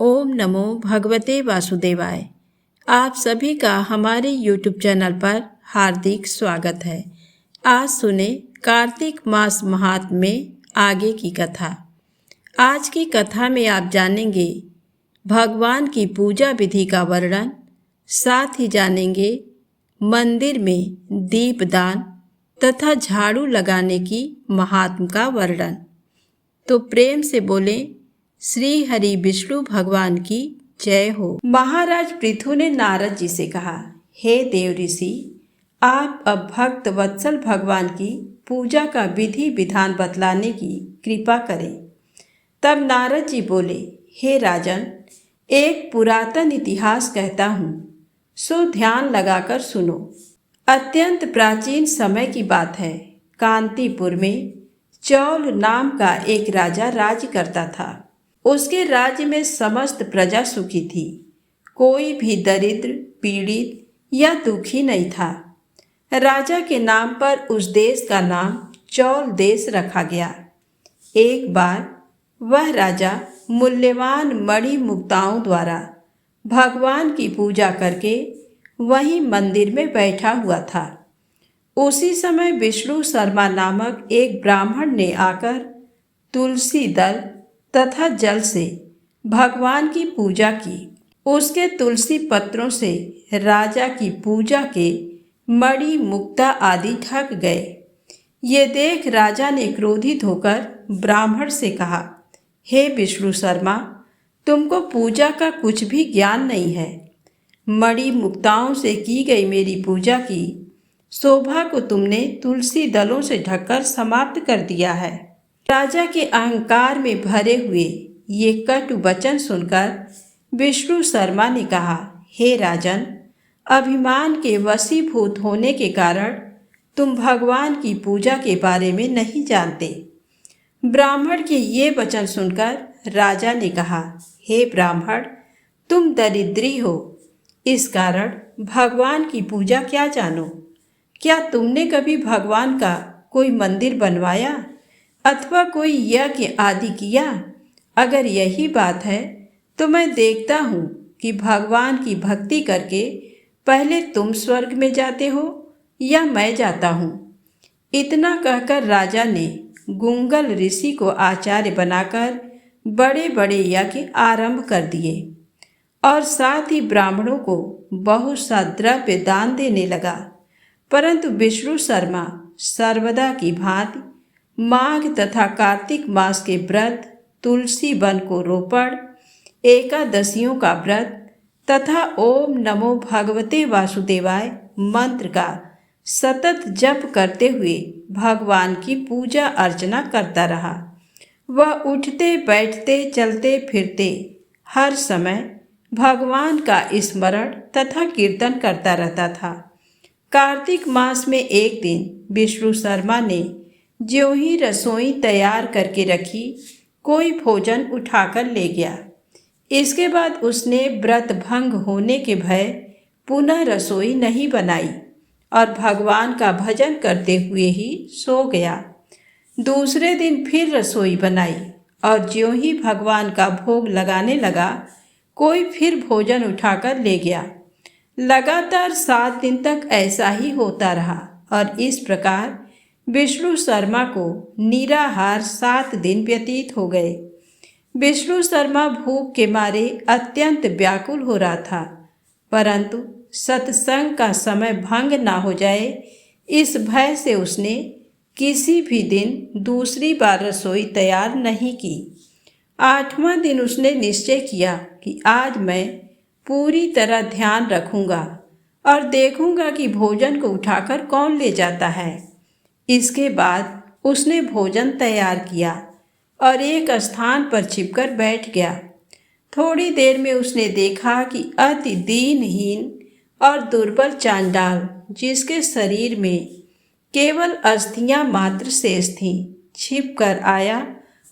ओम नमो भगवते वासुदेवाय। आप सभी का हमारे YouTube चैनल पर हार्दिक स्वागत है। आज सुने कार्तिक मास महात्म्य में आगे की कथा। आज की कथा में आप जानेंगे भगवान की पूजा विधि का वर्णन, साथ ही जानेंगे मंदिर में दीपदान तथा झाड़ू लगाने की महात्म का वर्णन। तो प्रेम से बोलें श्री हरि विष्णु भगवान की जय हो। महाराज पृथु ने नारद जी से कहा, हे देव ऋषि, आप अब भक्त वत्सल भगवान की पूजा का विधि विधान बतलाने की कृपा करें। तब नारद जी बोले, हे राजन, एक पुरातन इतिहास कहता हूँ, सो ध्यान लगाकर सुनो। अत्यंत प्राचीन समय की बात है। कांतिपुर में चौल नाम का एक राजा राज्य करता था। उसके राज्य में समस्त प्रजा सुखी थी। कोई भी दरिद्र, पीड़ित या दुखी नहीं था। राजा के नाम पर उस देश का नाम चौल देश रखा गया। एक बार वह राजा मूल्यवान मणि मुक्ताओं द्वारा भगवान की पूजा करके वहीं मंदिर में बैठा हुआ था। उसी समय विष्णु शर्मा नामक एक ब्राह्मण ने आकर तुलसी दल तथा जल से भगवान की पूजा की। उसके तुलसी पत्रों से राजा की पूजा के मणि मुक्ता आदि ढक गए। ये देख राजा ने क्रोधित होकर ब्राह्मण से कहा, हे विष्णु शर्मा, तुमको पूजा का कुछ भी ज्ञान नहीं है। मणि मुक्ताओं से की गई मेरी पूजा की शोभा को तुमने तुलसी दलों से ढककर समाप्त कर दिया है। राजा के अहंकार में भरे हुए ये कटु वचन सुनकर विष्णु शर्मा ने कहा, हे राजन, अभिमान के वशीभूत होने के कारण तुम भगवान की पूजा के बारे में नहीं जानते। ब्राह्मण के ये वचन सुनकर राजा ने कहा, हे ब्राह्मण, तुम दरिद्री हो, इस कारण भगवान की पूजा क्या जानो। क्या तुमने कभी भगवान का कोई मंदिर बनवाया अथवा कोई यज्ञ आदि किया? अगर यही बात है तो मैं देखता हूँ कि भगवान की भक्ति करके पहले तुम स्वर्ग में जाते हो या मैं जाता हूँ। इतना कहकर राजा ने गुंगल ऋषि को आचार्य बनाकर बड़े बड़े यज्ञ आरंभ कर दिए और साथ ही ब्राह्मणों को बहुत सा द्रव्य दान देने लगा। परंतु विष्णु शर्मा सर्वदा की भांति माघ तथा कार्तिक मास के व्रत, तुलसी वन को रोपण, एकादशियों का व्रत तथा ओम नमो भगवते वासुदेवाय मंत्र का सतत जप करते हुए भगवान की पूजा अर्चना करता रहा। वह उठते बैठते चलते फिरते हर समय भगवान का स्मरण तथा कीर्तन करता रहता था। कार्तिक मास में एक दिन विष्णु शर्मा ने ज्यों ही रसोई तैयार करके रखी, कोई भोजन उठाकर ले गया। इसके बाद उसने व्रत भंग होने के भय पुनः रसोई नहीं बनाई और भगवान का भजन करते हुए ही सो गया। दूसरे दिन फिर रसोई बनाई और ज्यों ही भगवान का भोग लगाने लगा, कोई फिर भोजन उठाकर ले गया। लगातार 7 दिन तक ऐसा ही होता रहा और इस प्रकार विष्णु शर्मा को निराहार 7 दिन व्यतीत हो गए। विष्णु शर्मा भूख के मारे अत्यंत व्याकुल हो रहा था, परंतु सत्संग का समय भंग ना हो जाए, इस भय से उसने किसी भी दिन दूसरी बार रसोई तैयार नहीं की। 8वां दिन उसने निश्चय किया कि आज मैं पूरी तरह ध्यान रखूंगा और देखूंगा कि भोजन को उठाकर कौन ले जाता है। इसके बाद उसने भोजन तैयार किया और एक स्थान पर छिपकर बैठ गया। थोड़ी देर में उसने देखा कि अति दीनहीन और दुर्बल चांडाल, जिसके शरीर में केवल अस्थियां मात्र शेष थीं, छिपकर आया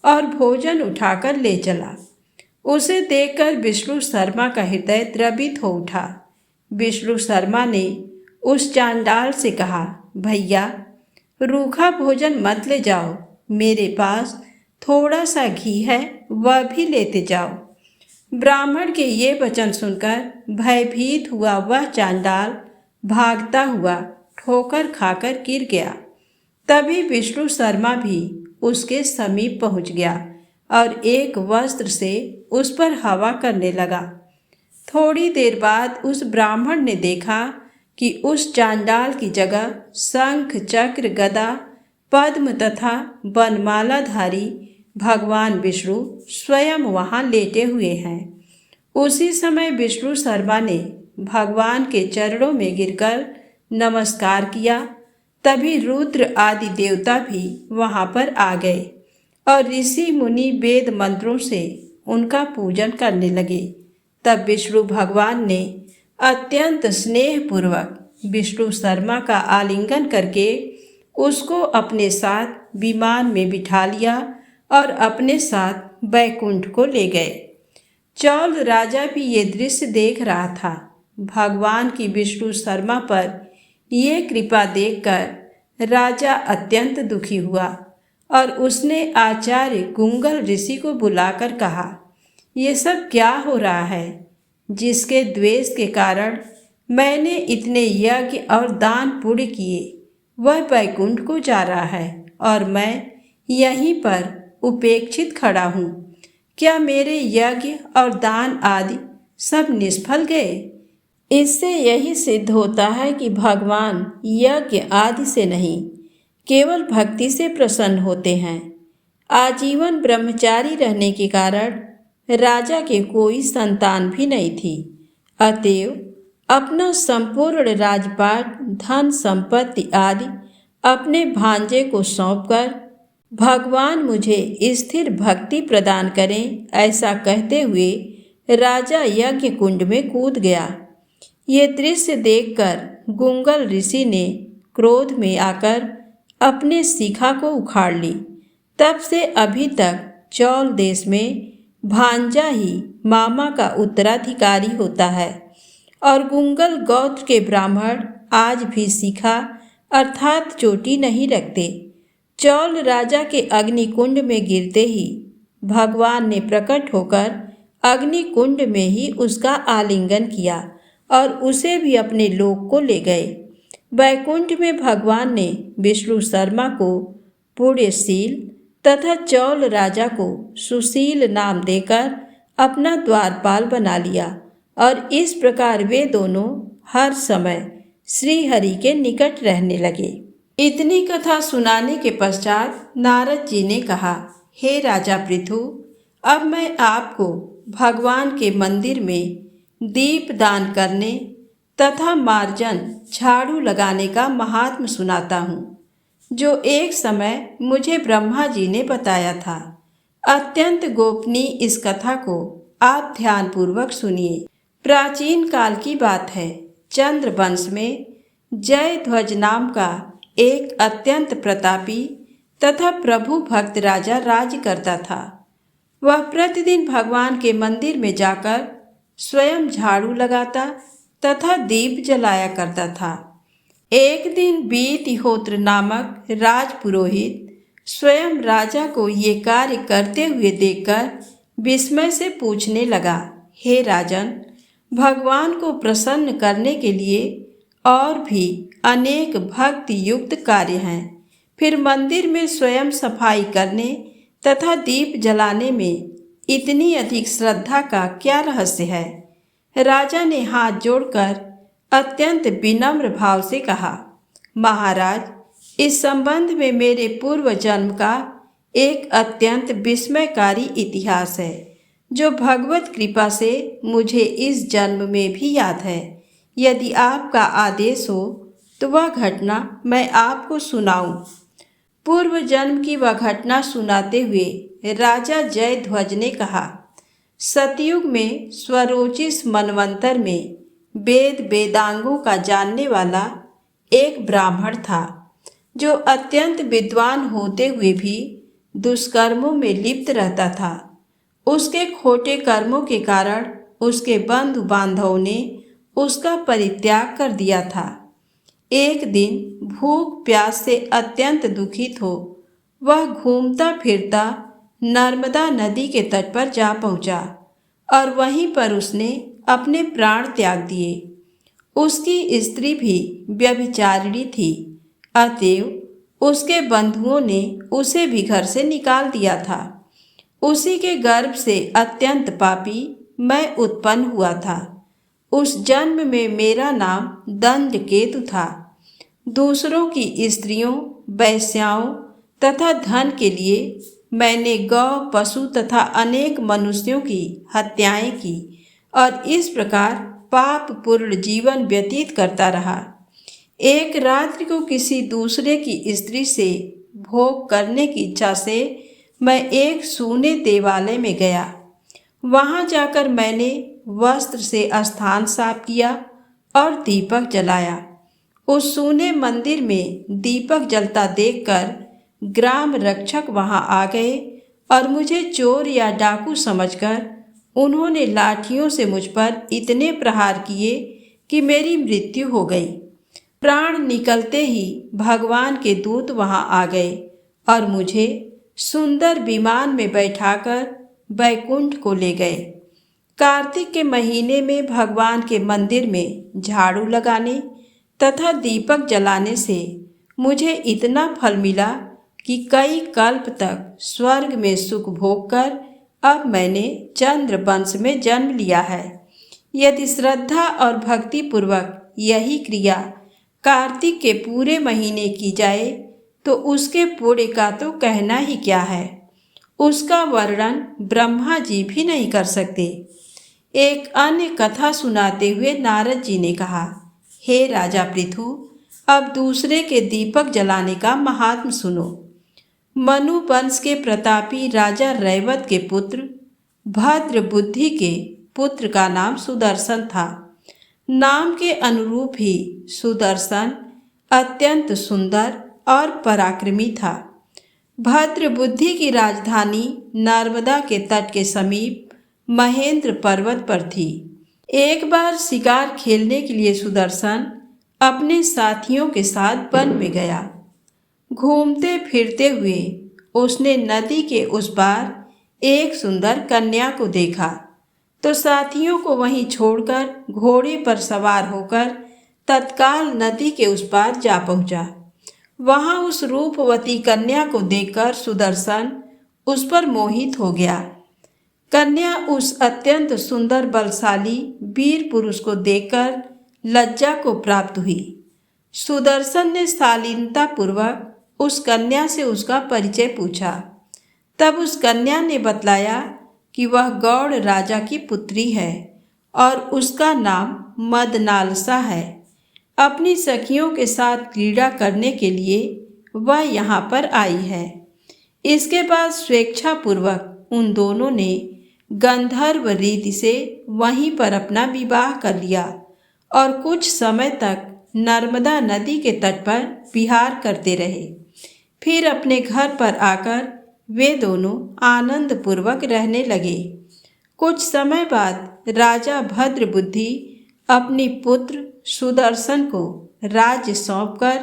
और भोजन उठाकर ले चला। उसे देखकर विष्णु शर्मा का हृदय द्रवित हो उठा। विष्णु शर्मा ने उस चांडाल से कहा, भैया, रूखा भोजन मत ले जाओ, मेरे पास थोड़ा सा घी है, वह भी लेते जाओ। ब्राह्मण के ये वचन सुनकर भयभीत हुआ वह चांडाल भागता हुआ ठोकर खाकर गिर गया। तभी विष्णु शर्मा भी उसके समीप पहुंच गया और एक वस्त्र से उस पर हवा करने लगा। थोड़ी देर बाद उस ब्राह्मण ने देखा कि उस चांडाल की जगह शंख चक्र गदा पद्म तथा वनमालाधारी भगवान विष्णु स्वयं वहां लेटे हुए हैं। उसी समय विष्णु शर्मा ने भगवान के चरणों में गिरकर नमस्कार किया। तभी रुद्र आदि देवता भी वहां पर आ गए और ऋषि मुनि वेद मंत्रों से उनका पूजन करने लगे। तब विष्णु भगवान ने अत्यंत स्नेहपूर्वक विष्णु शर्मा का आलिंगन करके उसको अपने साथ विमान में बिठा लिया और अपने साथ बैकुंठ को ले गए। चौल राजा भी ये दृश्य देख रहा था। भगवान की विष्णु शर्मा पर ये कृपा देखकर राजा अत्यंत दुखी हुआ और उसने आचार्य गुंगल ऋषि को बुलाकर कहा, ये सब क्या हो रहा है? जिसके द्वेष के कारण मैंने इतने यज्ञ और दान पुण्य किए, वह बैकुंठ को जा रहा है और मैं यहीं पर उपेक्षित खड़ा हूँ। क्या मेरे यज्ञ और दान आदि सब निष्फल गए? इससे यही सिद्ध होता है कि भगवान यज्ञ आदि से नहीं, केवल भक्ति से प्रसन्न होते हैं। आजीवन ब्रह्मचारी रहने के कारण राजा के कोई संतान भी नहीं थी। अतएव अपना संपूर्ण राजपाट, धन संपत्ति आदि अपने भांजे को सौंपकर भगवान मुझे स्थिर भक्ति प्रदान करें, ऐसा कहते हुए राजा यज्ञ कुंड में कूद गया। ये दृश्य देखकर गुंगल ऋषि ने क्रोध में आकर अपने शिखा को उखाड़ ली। तब से अभी तक चौल देश में भांजा ही मामा का उत्तराधिकारी होता है और गुंगल गोत्र के ब्राह्मण आज भी शिखा अर्थात चोटी नहीं रखते। चौल राजा के अग्निकुंड में गिरते ही भगवान ने प्रकट होकर अग्निकुंड में ही उसका आलिंगन किया और उसे भी अपने लोक को ले गए। बैकुंठ में भगवान ने विष्णु शर्मा को पुण्यशील तथा चौल राजा को सुशील नाम देकर अपना द्वारपाल बना लिया और इस प्रकार वे दोनों हर समय श्री हरि के निकट रहने लगे। इतनी कथा सुनाने के पश्चात नारद जी ने कहा, हे राजा पृथु, अब मैं आपको भगवान के मंदिर में दीप दान करने तथा मार्जन झाड़ू लगाने का महात्म सुनाता हूँ, जो एक समय मुझे ब्रह्मा जी ने बताया था। अत्यंत गोपनीय इस कथा को आप ध्यानपूर्वक सुनिए। प्राचीन काल की बात है। चंद्र वंश में जयध्वज नाम का एक अत्यंत प्रतापी तथा प्रभु भक्त राजा राज करता था। वह प्रतिदिन भगवान के मंदिर में जाकर स्वयं झाड़ू लगाता तथा दीप जलाया करता था। एक दिन बीतिहोत्र नामक राजपुरोहित स्वयं राजा को ये कार्य करते हुए देखकर विस्मय से पूछने लगा, हे राजन, भगवान को प्रसन्न करने के लिए और भी अनेक भक्ति युक्त कार्य हैं, फिर मंदिर में स्वयं सफाई करने तथा दीप जलाने में इतनी अधिक श्रद्धा का क्या रहस्य है? राजा ने हाथ जोड़कर अत्यंत विनम्र भाव से कहा, महाराज, इस संबंध में मेरे पूर्व जन्म का एक अत्यंत विस्मयकारी इतिहास है, जो भगवत कृपा से मुझे इस जन्म में भी याद है। यदि आपका आदेश हो तो वह घटना मैं आपको सुनाऊं। पूर्व जन्म की वह घटना सुनाते हुए राजा जयध्वज ने कहा, सतयुग में स्वरोचिष मनवंतर में वेद वेदांगों का जानने वाला एक ब्राह्मण था, जो अत्यंत विद्वान होते हुए भी दुष्कर्मों में लिप्त रहता था। उसके खोटे कर्मों के कारण उसके बंधु बांधवों ने उसका परित्याग कर दिया था। एक दिन भूख प्यास से अत्यंत दुखित हो वह घूमता फिरता नर्मदा नदी के तट पर जा पहुंचा और वहीं पर उसने अपने प्राण त्याग दिए। उसकी स्त्री भी व्यभिचारिणी थी, अतएव उसके बंधुओं ने उसे भी घर से निकाल दिया था। उसी के गर्भ से अत्यंत पापी मैं उत्पन्न हुआ था। उस जन्म में मेरा नाम दंडकेतु था। दूसरों की स्त्रियों, वेश्याओं तथा धन के लिए मैंने गौ, पशु तथा अनेक मनुष्यों की हत्याएं की और इस प्रकार पाप पूर्ण जीवन व्यतीत करता रहा। एक रात्रि को किसी दूसरे की स्त्री से भोग करने की इच्छा से मैं एक सूने देवालय में गया। वहां जाकर मैंने वस्त्र से स्थान साफ किया और दीपक जलाया। उस सूने मंदिर में दीपक जलता देखकर ग्राम रक्षक वहां आ गए और मुझे चोर या डाकू समझकर उन्होंने लाठियों से मुझ पर इतने प्रहार किए कि मेरी मृत्यु हो गई। प्राण निकलते ही भगवान के दूत वहां आ गए और मुझे सुंदर विमान में बैठाकर बैकुंठ को ले गए। कार्तिक के महीने में भगवान के मंदिर में झाड़ू लगाने तथा दीपक जलाने से मुझे इतना फल मिला कि कई कल्प तक स्वर्ग में सुख भोग कर अब मैंने चंद्र वंश में जन्म लिया है। यदि श्रद्धा और भक्ति पूर्वक यही क्रिया कार्तिक के पूरे महीने की जाए तो उसके पुण्य का तो कहना ही क्या है। उसका वर्णन ब्रह्मा जी भी नहीं कर सकते। एक अन्य कथा सुनाते हुए नारद जी ने कहा, हे राजा पृथु, अब दूसरे के दीपक जलाने का महात्म सुनो। मनु वंश के प्रतापी राजा रैवत के पुत्र भद्र बुद्धि के पुत्र का नाम सुदर्शन था। नाम के अनुरूप ही सुदर्शन अत्यंत सुंदर और पराक्रमी था। भद्र बुद्धि की राजधानी नर्मदा के तट के समीप महेंद्र पर्वत पर थी। एक बार शिकार खेलने के लिए सुदर्शन अपने साथियों के साथ वन में गया। घूमते फिरते हुए उसने नदी के उस पार एक सुंदर कन्या को देखा तो साथियों को वहीं छोड़कर घोड़े पर सवार होकर तत्काल नदी के उस पार जा पहुंचा। वहां उस रूपवती कन्या को देखकर सुदर्शन उस पर मोहित हो गया। कन्या उस अत्यंत सुंदर बलशाली वीर पुरुष को देखकर लज्जा को प्राप्त हुई। सुदर्शन ने शालीनता पूर्वक उस कन्या से उसका परिचय पूछा। तब उस कन्या ने बतलाया कि वह गौड़ राजा की पुत्री है और उसका नाम मदनालसा है। अपनी सखियों के साथ क्रीड़ा करने के लिए वह यहाँ पर आई है। इसके बाद स्वेच्छापूर्वक उन दोनों ने गंधर्व रीति से वहीं पर अपना विवाह कर लिया और कुछ समय तक नर्मदा नदी के तट पर विहार करते रहे। फिर अपने घर पर आकर वे दोनों आनंद पूर्वक रहने लगे। कुछ समय बाद राजा भद्र बुद्धि अपनी पुत्र सुदर्शन को राज्य सौंपकर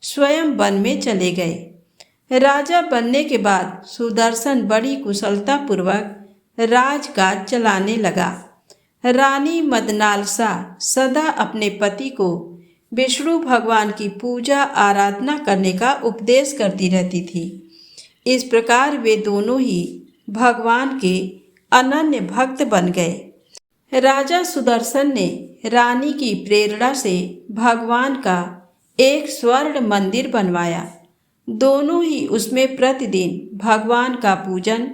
स्वयं वन में चले गए। राजा बनने के बाद सुदर्शन बड़ी कुशलता पूर्वक राजकाज चलाने लगा। रानी मदनालसा सदा अपने पति को विष्णु भगवान की पूजा आराधना करने का उपदेश करती रहती थी। इस प्रकार वे दोनों ही भगवान के अनन्य भक्त बन गए। राजा सुदर्शन ने रानी की प्रेरणा से भगवान का एक स्वर्ण मंदिर बनवाया। दोनों ही उसमें प्रतिदिन भगवान का पूजन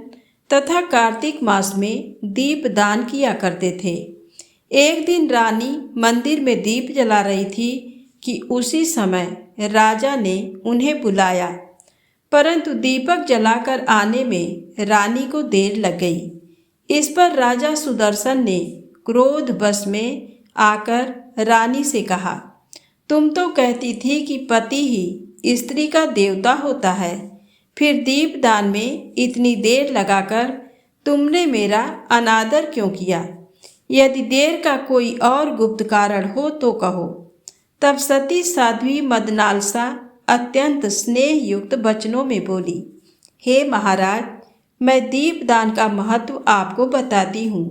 तथा कार्तिक मास में दीप दान किया करते थे। एक दिन रानी मंदिर में दीप जला रही थी कि उसी समय राजा ने उन्हें बुलाया, परंतु दीपक जलाकर आने में रानी को देर लग गई। इस पर राजा सुदर्शन ने क्रोधवश में आकर रानी से कहा, तुम तो कहती थी कि पति ही स्त्री का देवता होता है, फिर दीपदान में इतनी देर लगाकर तुमने मेरा अनादर क्यों किया? यदि देर का कोई और गुप्त कारण हो तो कहो। तब सती साध्वी मदनालसा अत्यंत स्नेह युक्त वचनों में बोली, हे महाराज, मैं दीपदान का महत्व आपको बताती हूँ।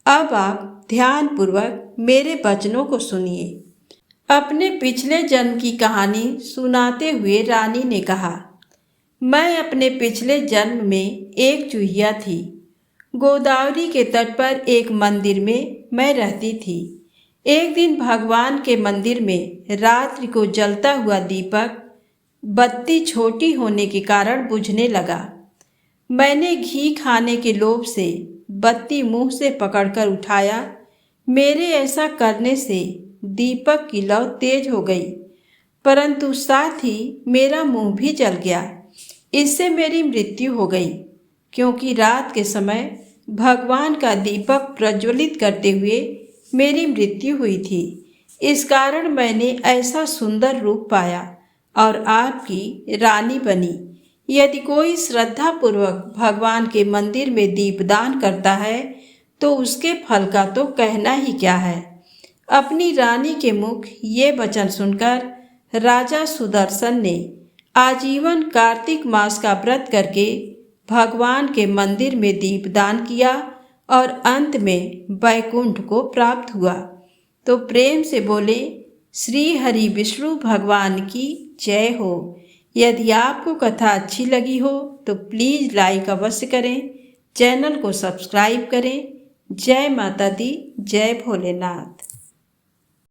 अब आप ध्यानपूर्वक मेरे वचनों को सुनिए। अपने पिछले जन्म की कहानी सुनाते हुए रानी ने कहा, मैं अपने पिछले जन्म में एक चूहिया थी। गोदावरी के तट पर एक मंदिर में मैं रहती थी। एक दिन भगवान के मंदिर में रात्रि को जलता हुआ दीपक बत्ती छोटी होने के कारण बुझने लगा। मैंने घी खाने के लोभ से बत्ती मुंह से पकड़कर उठाया। मेरे ऐसा करने से दीपक की लौ तेज हो गई, परंतु साथ ही मेरा मुंह भी जल गया। इससे मेरी मृत्यु हो गई, क्योंकि रात के समय भगवान का दीपक प्रज्वलित करते हुए मेरी मृत्यु हुई थी। इस कारण मैंने ऐसा सुंदर रूप पाया और आपकी रानी बनी। यदि कोई श्रद्धापूर्वक भगवान के मंदिर में दीपदान करता है तो उसके फल का तो कहना ही क्या है। अपनी रानी के मुख ये वचन सुनकर राजा सुदर्शन ने आजीवन कार्तिक मास का व्रत करके भगवान के मंदिर में दीपदान किया और अंत में वैकुंठ को प्राप्त हुआ। तो प्रेम से बोले, श्री हरि विष्णु भगवान की जय हो। यदि आपको कथा अच्छी लगी हो तो प्लीज़ लाइक अवश्य करें, चैनल को सब्सक्राइब करें। जय माता दी, जय भोलेनाथ।